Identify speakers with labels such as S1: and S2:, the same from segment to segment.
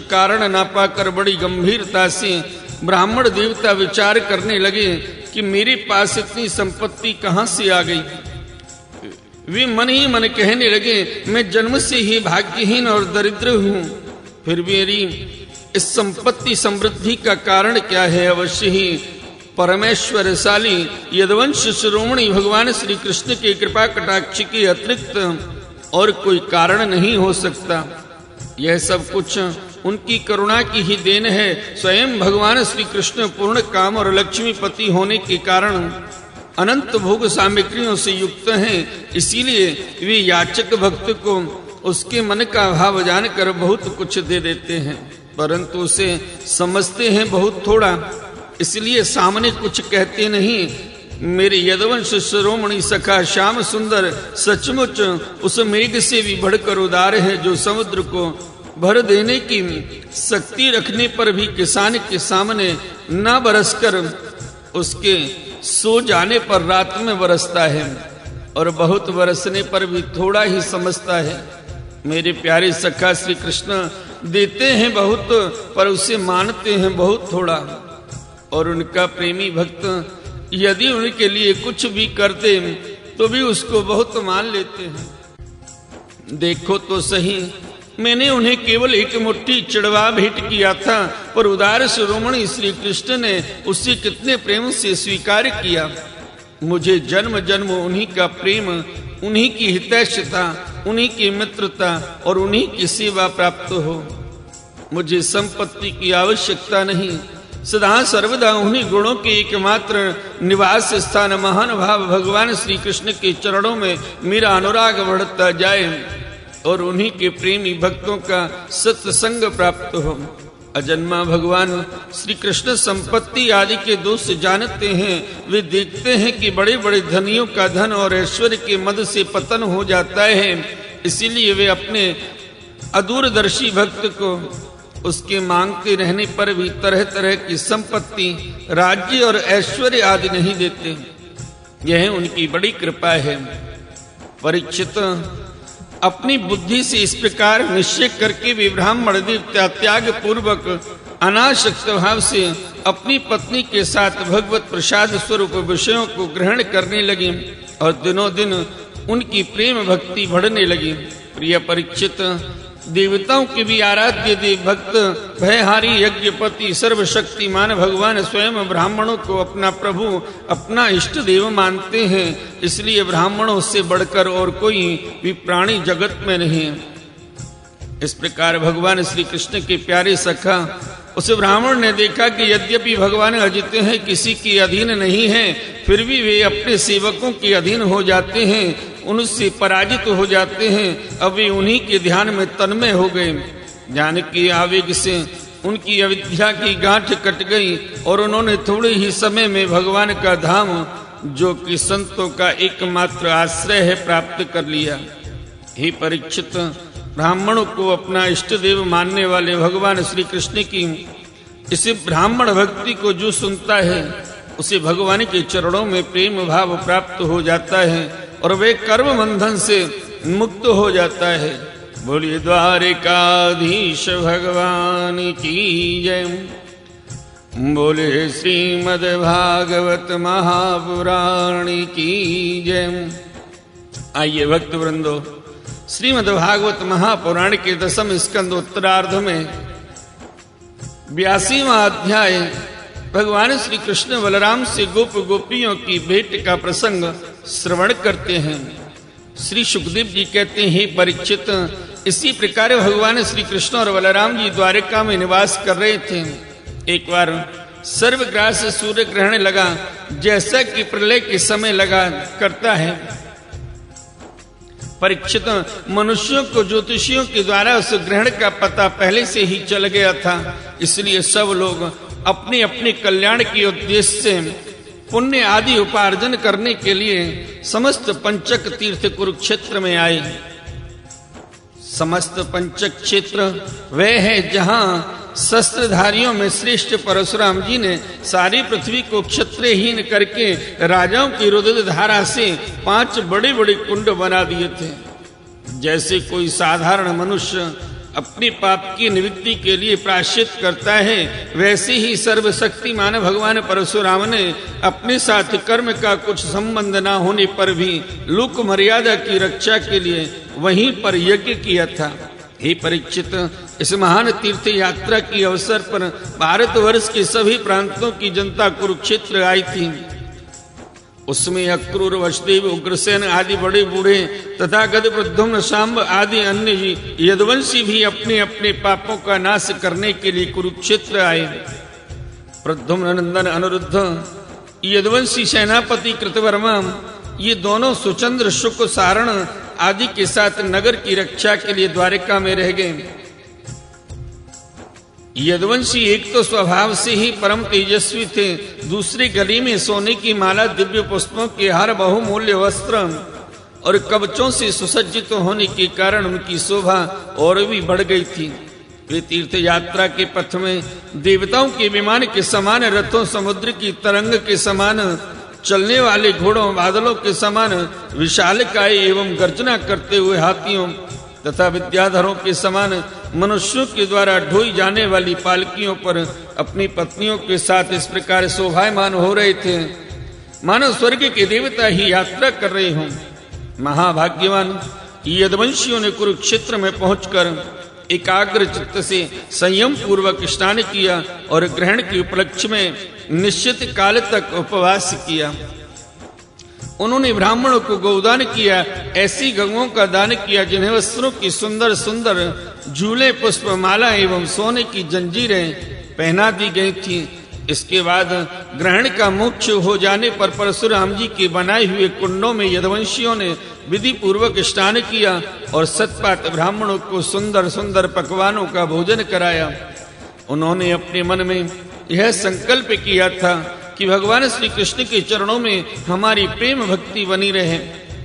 S1: कारण ना पाकर बड़ी गंभीरता से ब्राह्मण देवता विचार करने लगे कि मेरे पास इतनी संपत्ति कहां से आ गई। वे मन ही मन कहने लगे, मैं जन्म से ही भाग्यहीन और दरिद्र हूं, फिर मेरी इस संपत्ति समृद्धि का कारण क्या है। अवश्य ही परमेश्वरशाली यदुवंश शिरोमणि भगवान श्री कृष्ण के कृपा कटाक्ष के अतिरिक्त और कोई कारण नहीं हो सकता। यह सब कुछ उनकी करुणा की ही देन है। स्वयं भगवान श्री कृष्ण पूर्ण काम और लक्ष्मीपति होने के कारण अनंत भोग सामग्रियों से युक्त हैं। इसीलिए वे याचक भक्त को उसके मन का भाव जानकर बहुत कुछ दे देते हैं, परंतु उसे समझते हैं बहुत थोड़ा, इसलिए सामने कुछ कहते नहीं। मेरे यदुवंश शिरोमणि सखा श्याम सुंदर सचमुच उस मेघ से भी बढ़कर उदार है, जो समुद्र को भर देने की शक्ति रखने पर भी किसान के सामने न बरसकर उसके सो जाने पर रात में बरसता है, और बहुत बरसने पर भी थोड़ा ही समझता है। मेरे प्यारे सखा श्री कृष्ण देते हैं बहुत, पर उसे मानते हैं बहुत थोड़ा, और उनका प्रेमी भक्त यदि उनके लिए कुछ भी करते तो भी उसको बहुत मान लेते हैं। देखो तो सही, मैंने उन्हें केवल एक मुट्ठी चिड़वा भेंट किया था, पर उदार शिरोमणि श्री कृष्ण ने उसे कितने प्रेम से स्वीकार किया। मुझे जन्म जन्म उन्हीं का प्रेम, उन्हीं की हितैषता, उन्हीं की मित्रता और उन्हीं की सेवा प्राप्त हो। मुझे संपत्ति की आवश्यकता नहीं, सदा सर्वदा उन्हीं गुणों के एकमात्र निवास स्थान महान भाव भगवान श्री कृष्ण के चरणों में मेरा अनुराग बढ़ता जाए और उन्हीं के प्रेमी भक्तों का सत्संग प्राप्त हो। अजन्मा भगवान श्री कृष्ण संपत्ति आदि के दोष जानते हैं। वे देखते हैं कि बड़े बड़े धनियों का धन और ऐश्वर्य के मद से पतन हो जाता है, इसीलिए वे अपने अदूरदर्शी भक्त को उसके मांगते रहने पर भी तरह तरह की संपत्ति, राज्य और ऐश्वर्य आदि नहीं देते। यह उनकी बड़ी कृपा है। परीक्षित, अपनी बुद्धि से इस प्रकार निश्चय करके वे ब्राह्मण देवता त्याग पूर्वक अनासक्त भाव से अपनी पत्नी के साथ भगवत प्रसाद स्वरूप विषयों को ग्रहण करने लगे और दिनों दिन उनकी प्रेम भक्ति बढ़ने लगी। प्रिय परीक्षित, देवताओं के भी आराध्य देव भक्त भयहारी यज्ञपति सर्वशक्तिमान भगवान स्वयं ब्राह्मणों को अपना प्रभु, अपना इष्ट देव मानते हैं। इसलिए ब्राह्मणों से बढ़कर और कोई भी प्राणी जगत में नहीं है। इस प्रकार भगवान श्री कृष्ण के प्यारे सखा उस ब्राह्मण ने देखा कि यद्यपि भगवान अजित हैं, किसी के अधीन नहीं हैं, फिर भी वे अपने सेवकों के अधीन हो जाते हैं, उनसे पराजित हो जाते हैं। अब वे उन्हीं के ध्यान में तन्मय हो गए। ज्ञान के आवेग से उनकी अविद्या की गांठ कट गई और उन्होंने थोड़े ही समय में भगवान का धाम, जो कि संतों का एकमात्र आश्रय है, प्राप्त कर लिया। हे परीक्षित, ब्राह्मणों को अपना इष्ट देव मानने वाले भगवान श्री कृष्ण की इस ब्राह्मण भक्ति को जो सुनता है, उसे भगवान के चरणों में प्रेम भाव प्राप्त हो जाता है और वे कर्म बंधन से मुक्त हो जाता है। बोलिए द्वारिकाधीश भगवान की जय। बोले श्रीमद् भागवत महापुराण की जय। आइए भक्त वृंदो, श्रीमद् भागवत महापुराण के 10वें स्कंद उत्तरार्ध में 82वां अध्याय भगवान श्री कृष्ण बलराम से गोप गोपियों की भेंट का प्रसंग श्रवण करते हैं। श्री सुखदेव जी कहते हैं, हे परीक्षित, इसी प्रकार भगवान श्री कृष्ण और बलराम जी द्वारिका में निवास कर रहे थे। एक बार सर्वग्रास सूर्य ग्रहण लगा, जैसा कि प्रलय के समय लगा करता है। परीक्षित, मनुष्यों को ज्योतिषियों के द्वारा उस ग्रहण का पता पहले से ही चल गया था, इसलिए सब लोग अपने अपने कल्याण के उद्देश्य से पुण्य आदि उपार्जन करने के लिए समस्त पंचक तीर्थ कुरुक्षेत्र में आए। समस्त पंचक क्षेत्र वह है जहां शस्त्रधारियों में श्रेष्ठ परशुराम जी ने सारी पृथ्वी को क्षत्रहीन करके राजाओं की रुधिर धारा से 5 बड़े बड़े कुंड बना दिए थे। जैसे कोई साधारण मनुष्य अपने पाप की निवृत्ति के लिए प्रायश्चित करता है, वैसे ही सर्वशक्तिमान भगवान परशुराम ने अपने साथ कर्म का कुछ संबंध न होने पर भी लोक मर्यादा की रक्षा के लिए वहीं पर यज्ञ किया था। हे परीक्षित, इस महान तीर्थ यात्रा की अवसर पर भारतवर्ष के सभी प्रांतों की जनता कुरुक्षेत्र आई थी। उसमें अक्रूर, वसुदेव, उग्रसेन आदि बड़े बूढ़े तथा गद, प्रद्युम्न, शांब आदि अन्य यदुवंशी भी अपने अपने पापों का नाश करने के लिए कुरुक्षेत्र आए। प्रद्युम्न नंदन अनिरुद्ध, यदुवंशी सेनापति कृतवर्मा, ये दोनों सुचंद्र, शुक, सारण आदि के साथ नगर की रक्षा के लिए द्वारिका में रह गए। यदुवंशी एक तो स्वभाव से ही परम तेजस्वी थे, दूसरी गली में सोने की माला, दिव्य पुष्पों के हार, बहुमूल्य वस्त्र और कवचों से सुसज्जित होने के कारण उनकी शोभा और भी बढ़ गई थी। वे तीर्थ यात्रा के पथ में देवताओं के विमान के समान, रथों, समुद्र की तरंग के समान चलने वाले घोड़ों, बादलों के समान विशालकाय एवं गर्जना करते हुए हाथियों तथा विद्याधरों के समान मनुष्यों के द्वारा ढोई जाने वाली पालकियों पर अपनी पत्नियों के साथ इस प्रकार शोभायमान हो रहे थे, मानो स्वर्ग के देवता ही यात्रा कर रहे हों। महाभाग्यवान यदुवंशियों ने कुरुक्षेत्र में पहुंचकर एकाग्र चित्त से संयम पूर्वक स्नान किया और ग्रहण के उपलक्ष्य में निश्चित काल तक उपवास किया। उन्होंने ब्राह्मणों को गौदान किया, ऐसी गौओं का दान किया जिन्हें वस्त्रों की सुंदर सुंदर झूले, पुष्प माला एवं सोने की जंजीरें पहना दी गई थी। इसके बाद ग्रहण का मोक्ष हो जाने पर परशुराम जी के बनाए हुए कुंडों में यदुवंशियों ने विधि पूर्वक स्नान किया और सतपात ब्राह्मणों को सुंदर सुंदर पकवानों का भोजन कराया। उन्होंने अपने मन में यह संकल्प किया था कि भगवान श्री कृष्ण के चरणों में हमारी प्रेम भक्ति बनी रहे।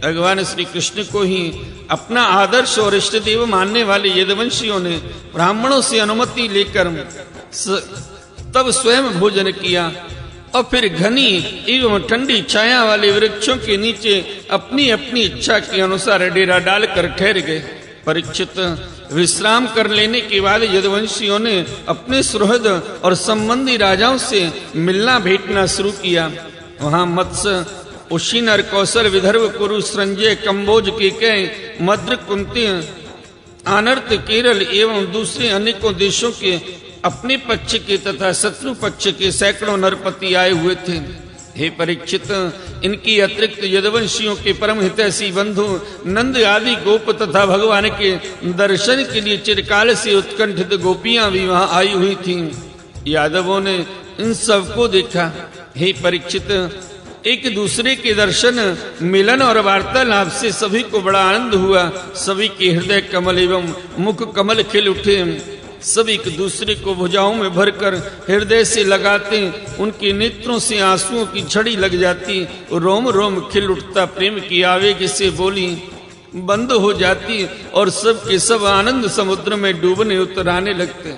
S1: भगवान श्री कृष्ण को ही अपना आदर्श और इष्ट देव मानने वाले यदुवंशियों ने ब्राह्मणों से अनुमति लेकर तब स्वयं भोजन किया और फिर घनी एवं ठंडी छाया वाले वृक्षों के नीचे अपनी अपनी इच्छा के अनुसार डेरा डालकर ठहर गए। परीक्षित, विश्राम कर लेने के बाद यदुवंशियों ने अपने सुहृद और संबंधी राजाओं से मिलना भेंटना शुरू किया। वहां मत्स्य, उशिनर, कौशल, विदर्भ, कुरु, संजय, कंबोज, केकय, मद्र, कुंती, आनर्त, केरल एवं दूसरे अनेकों देशों के अपने पक्ष के तथा शत्रु पक्ष के सैकड़ों नरपति आए हुए थे। हे परीक्षित, इनकी अतिरिक्त यदुवंशियों के परम हितैषी बंधु नंद आदि गोप तथा भगवान के दर्शन के लिए चिरकाल से उत्कंठित गोपियां भी वहां आई हुई थीं। यादवों ने इन सबको देखा। हे परीक्षित, एक दूसरे के दर्शन, मिलन और वार्तालाप से सभी को बड़ा आनंद हुआ। सभी के हृदय कमल एवं मुख कमल खिल उठे। सब एक दूसरे को भुजाओं में भरकर हृदय से लगाते, उनके नेत्रों से आंसुओं की झड़ी लग जाती, रोम रोम खिल उठता, प्रेम की आवेग से बोली बंद हो जाती और सब के सब आनंद समुद्र में डूबने उतराने लगते।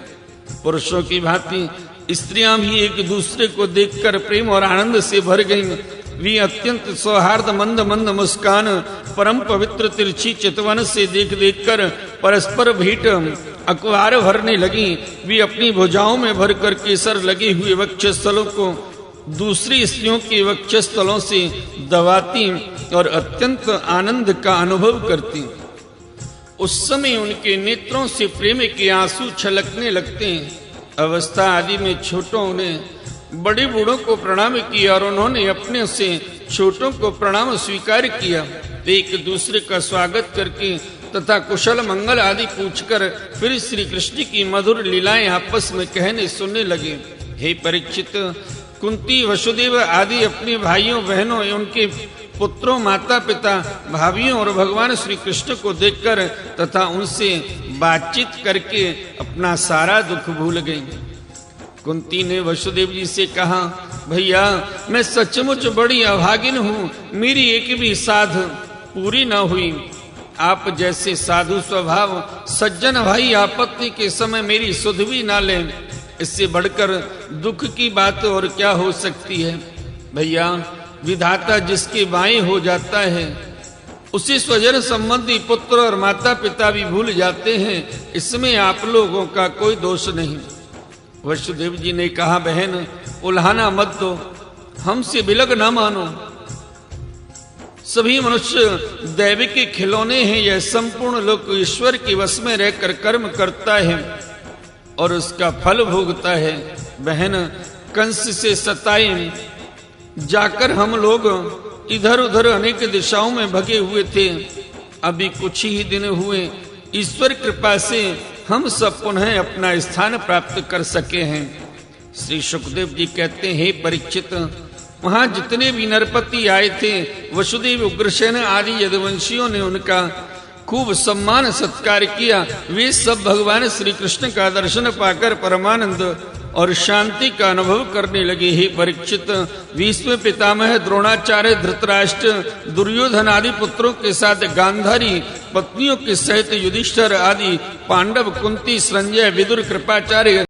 S1: पुरुषों की भांति स्त्रियां भी एक दूसरे को देखकर प्रेम और आनंद से भर गईं। वे अत्यंत सौहार्द मंद मंद मुस्कान परम पवित्र तिरछी चितवन से देख देख कर परस्पर भेंट अखबार भरने लगी। वे अपनी भुजाओं में भरकर केसर लगे हुए वक्षस्थलों को दूसरी स्त्रियों के वक्षस्थलों से दबाती और अत्यंत आनंद का अनुभव करती। उस समय उनके नेत्रों से प्रेम के आंसू छलकने लगते हैं। अवस्था आदि में छोटों ने बड़े बूढ़ों को प्रणाम किया और उन्होंने अपने से छोटों को प्रणाम स्वीकार किया। वे एक दूसरे का स्वागत करके तथा कुशल मंगल आदि पूछकर फिर श्री कृष्ण की मधुर लीलाएं आपस में कहने सुनने लगे। हे परीक्षित, कुंती, वसुदेव आदि अपने भाइयों बहनों एवं उनके पुत्रों, माता पिता, भाभियों और भगवान श्री कृष्ण को देखकर तथा उनसे बातचीत करके अपना सारा दुख भूल गई। कुंती ने वसुदेव जी से कहा, भैया मैं सचमुच बड़ी अभागिन हूँ, मेरी एक भी साध पूरी न हुई। आप जैसे साधु स्वभाव सज्जन भाई आपत्ति के समय मेरी सुध भी ना लें, इससे बढ़कर दुख की बात और क्या हो सकती है। भैया, विधाता जिसके बाएं हो जाता है उसी स्वजन संबंधी पुत्र और माता पिता भी भूल जाते हैं, इसमें आप लोगों का कोई दोष नहीं। वसुदेव जी ने कहा, बहन उल्हाना मत दो, हमसे विलग न मानो। सभी मनुष्य दैव के खिलौने हैं, यह संपूर्ण लोक ईश्वर के वश में रहकर कर्म करता है और उसका फल भोगता है। बहन कंस से सताए जाकर हम लोग इधर उधर अनेक दिशाओं में भगे हुए थे, अभी कुछ ही दिन हुए ईश्वर कृपा से हम सब पुनः अपना स्थान प्राप्त कर सके हैं। श्री सुखदेव जी कहते हैं, हे परीक्षित, वहां जितने भी नरपति आए थे, वसुदेव उग्रसेन आदि यदुवंशियों ने उनका खूब सम्मान सत्कार किया। वे सब भगवान श्री कृष्ण का दर्शन पाकर परमानंद और शांति का अनुभव करने लगे। हे परीक्षित, भीष्म पितामह, द्रोणाचार्य, धृतराष्ट्र, दुर्योधन आदि पुत्रों के साथ गांधारी पत्नियों के सहित युधिष्ठिर आदि पांडव, कुंती, संजय, विदुर, कृपाचार्य